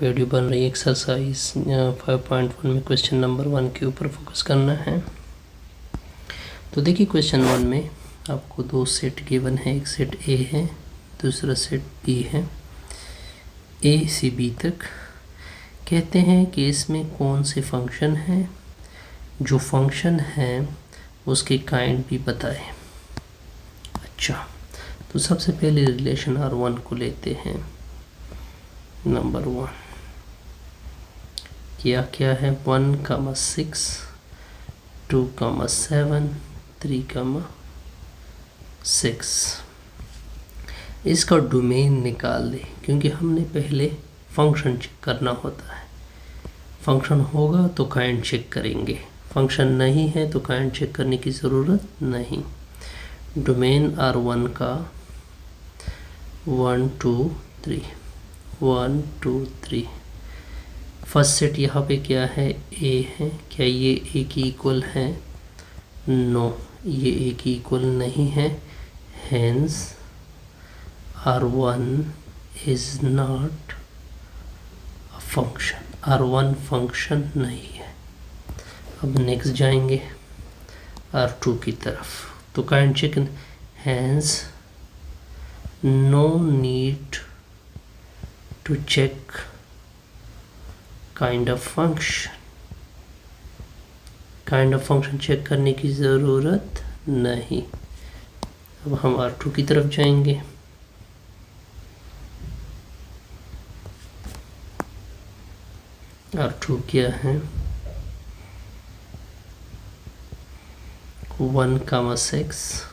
Video बन रही exercise 5.1 में क्वेश्चन नंबर 1 के ऊपर फोकस करना है। तो देखिए क्वेश्चन 1 में आपको दो सेट गिवन है, एक सेट ए है, दूसरा सेट बी है। ए से बी तक कहते हैं कि इसमें कौन से फंक्शन हैं, जो फंक्शन है उसके काइंड भी बताएं। अच्छा, तो सबसे पहले रिलेशन R1 को लेते हैं। नंबर 1 क्या है 1,6 2,7 3,6। इसका डोमेन निकाल दे, क्योंकि हमने पहले फंक्शन चेक करना होता है। फंक्शन होगा तो काइंड चेक करेंगे, फंक्शन नहीं है तो काइंड चेक करने की ज़रूरत नहीं। डोमेन R1 का 1 2 3 1 2 3। फर्स्ट सेट यहाँ पे क्या है, ए है। क्या ये ए की इक्वल है? नो, ये ए की इक्वल नहीं है। Hence R1 is not a function. R1 function नहीं है। अब नेक्स्ट जाएंगे R2 की तरफ, तो kind check. Hence no need to check kind of function. Kind of function check करने की ज़रूरत नहीं। अब हम R2 की तरफ जाएंगे। R2 क्या है? 1,6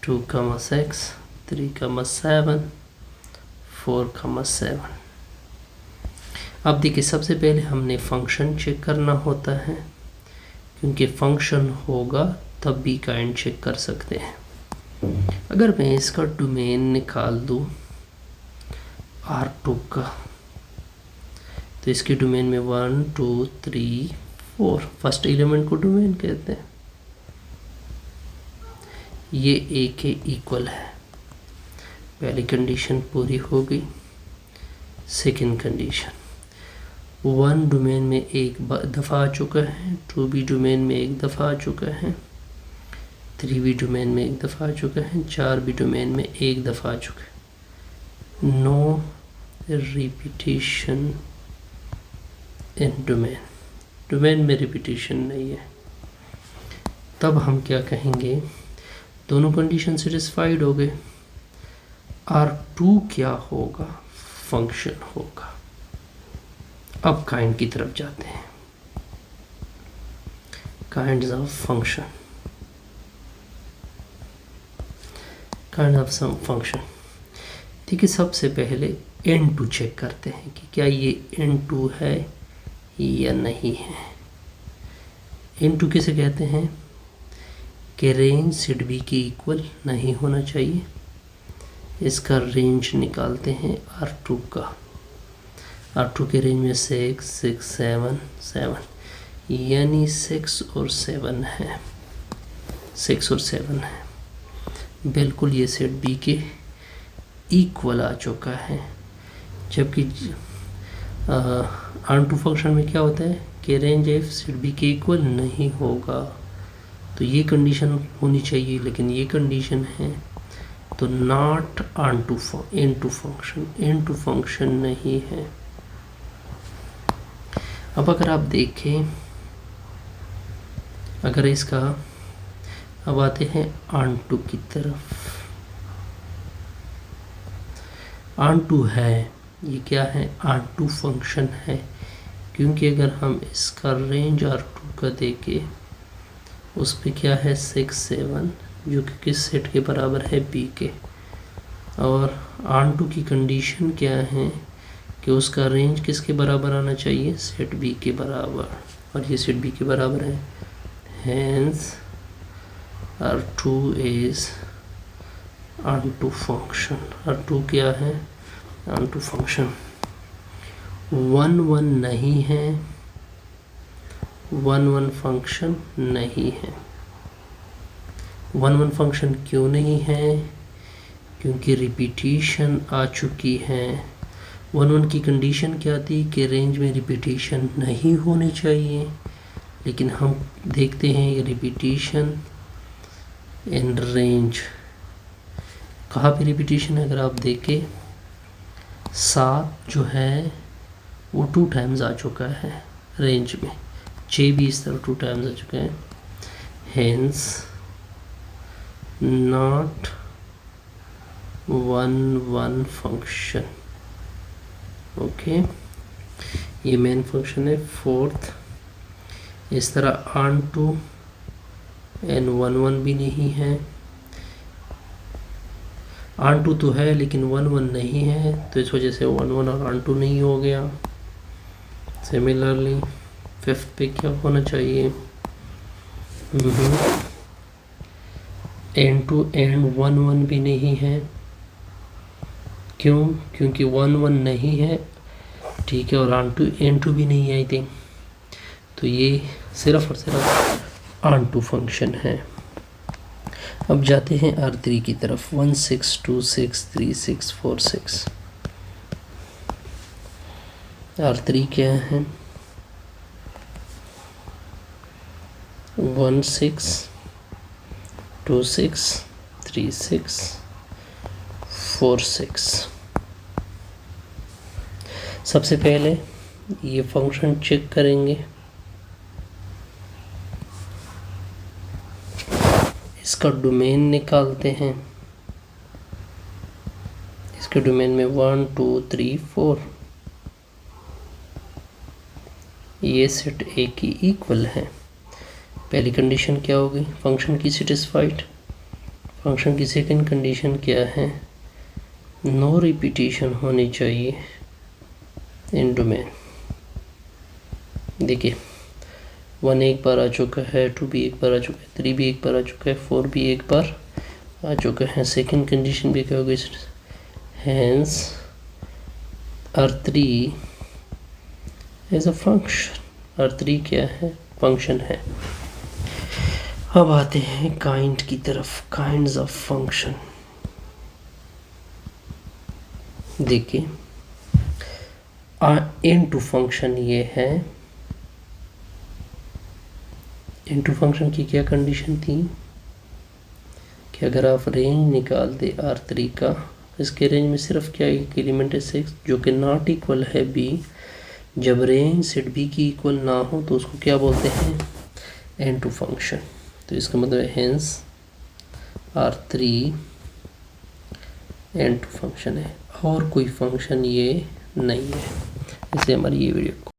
2,6 3,7 4,7। अब देखिए, सबसे पहले हमने फंक्शन चेक करना होता है, क्योंकि फंक्शन होगा तब भी काइंड चेक कर सकते हैं। अगर मैं इसका डोमेन निकाल दूं R2 का, तो इसके डोमेन में 1 2 3 4 फर्स्ट एलिमेंट को डोमेन कहते हैं। ये ए के इक्वल है, पहली कंडीशन पूरी हो गई। सेकंड कंडीशन, 1 डोमेन में एक दफ़ा आ चुका है, 2 भी डोमेन में एक दफ़ा आ चुका है, 3 भी डोमेन में एक दफ़ा आ चुका है, 4 भी डोमेन में एक दफ़ा आ चुका है। नो रिपीटिशन इन डोमेन। डोमेन में रिपीटिशन नहीं है। तब हम क्या कहेंगे, दोनों कंडीशन सेटिस्फाइड हो गए। R2 क्या होगा? फंक्शन होगा। अब काइंड की तरफ जाते हैं। Kinds of function. Kind of sum function. देखिए, सबसे पहले N2 चेक करते हैं कि क्या ये N2 है या नहीं है। N2 किसे कहते हैं कि रेंज सेट बी के इक्वल नहीं होना चाहिए। इसका रेंज निकालते हैं R2 का। R2 के रेंज में 6 6 7 7, यानी 6 और 7 है। 6 और 7 है, बिल्कुल ये सेट बी के इक्वल आ चुका है। जबकि R2 फंक्शन में क्या होता है कि रेंज एफ सेट बी के इक्वल नहीं होगा, तो ये कंडीशन होनी चाहिए, लेकिन ये कंडीशन है तो not R2 function. N2 function नहीं है। अब अगर आप देखें, अगर इसका, अब आते हैं R2 की तरफ। R2 है, ये क्या है? R2 फंक्शन है, क्योंकि अगर हम इसका रेंज R2 का देखें, उस पे क्या है 6 7, जो कि किस सेट के बराबर है? बी के। और R2 की कंडीशन क्या है कि उसका रेंज किसके बराबर आना चाहिए? सेट बी के बराबर, और ये सेट बी के बराबर है। Hence R2 is R2 function. R2 क्या है? R2 function. 1 1 नहीं है, 1 1 फंक्शन नहीं है। 1 1 फंक्शन क्यों नहीं है? क्योंकि रिपीटिशन आ चुकी है। 1 की कंडीशन क्या थी कि रेंज में रिपीटेशन नहीं होनी चाहिए, लेकिन हम देखते हैं ये रिपीटेशन इन रेंज। कहाँ पे रिपीटेशन है? अगर आप देखें 7 जो है वो 2 टाइम्स आ चुका है रेंज में, 6 भी इस तरह 2 टाइम्स आ चुका है, हेंस नॉट 1 फंक्शन। ओके, ये मेन फंक्शन है। 4th, इस तरह ऑन टू एन 1 भी नहीं है, ऑन टू तो है लेकिन 1 नहीं है, तो इस वजह से 1 और ऑन टू नहीं हो गया। सिमिलरली 5th पे क्या होना चाहिए? एन टू एंड 1 भी नहीं है। क्यों? क्योंकि 1 नहीं है, ठीक है, और ऑन टू एन टू भी नहीं है आई थिंक, तो ये सिर्फ और सिर्फ ऑन टू फंक्शन है। अब जाते हैं R3 की तरफ। 1 6 2 6 3 6 4 6। R3 क्या है? 1 6 2 6 3 6 4 6। सबसे पहले ये फंक्शन चेक करेंगे। इसका डोमेन निकालते हैं। इसके डोमेन में 1 2 3 4, ये सेट ए की इक्वल है। पहली कंडीशन क्या होगी? फंक्शन की सेटिस्फाइड। फंक्शन की सेकंड कंडीशन क्या है? नो रिपीटेशन होनी चाहिए इन डोमेन। देखिए 1 एक बार आ चुका है, 2 भी एक बार आ चुका है, 3 भी एक बार आ चुका है, 4 भी एक बार आ चुका है। सेकंड कंडीशन भी क्या होगी? Hence R3 as a function. R3 क्या है? फंक्शन है। अब आते हैं काइंड की तरफ, काइंड्स ऑफ फंक्शन। देखिए इनटू फंक्शन ये है। इनटू फंक्शन की क्या कंडीशन थी कि अगर आप रेंज निकाल दे R3 का, इसके रेंज में सिर्फ क्या एक एलिमेंट है 6 जो कि नॉट इक्वल है B। जब रेंज सेट B की इक्वल ना हो तो उसको क्या बोलते हैं? Into function. तो इसका मतलब है हेंस R3 इनटू फंक्शन है, और कोई फंक्शन ये नहीं है। इससे हमारी ये वीडियो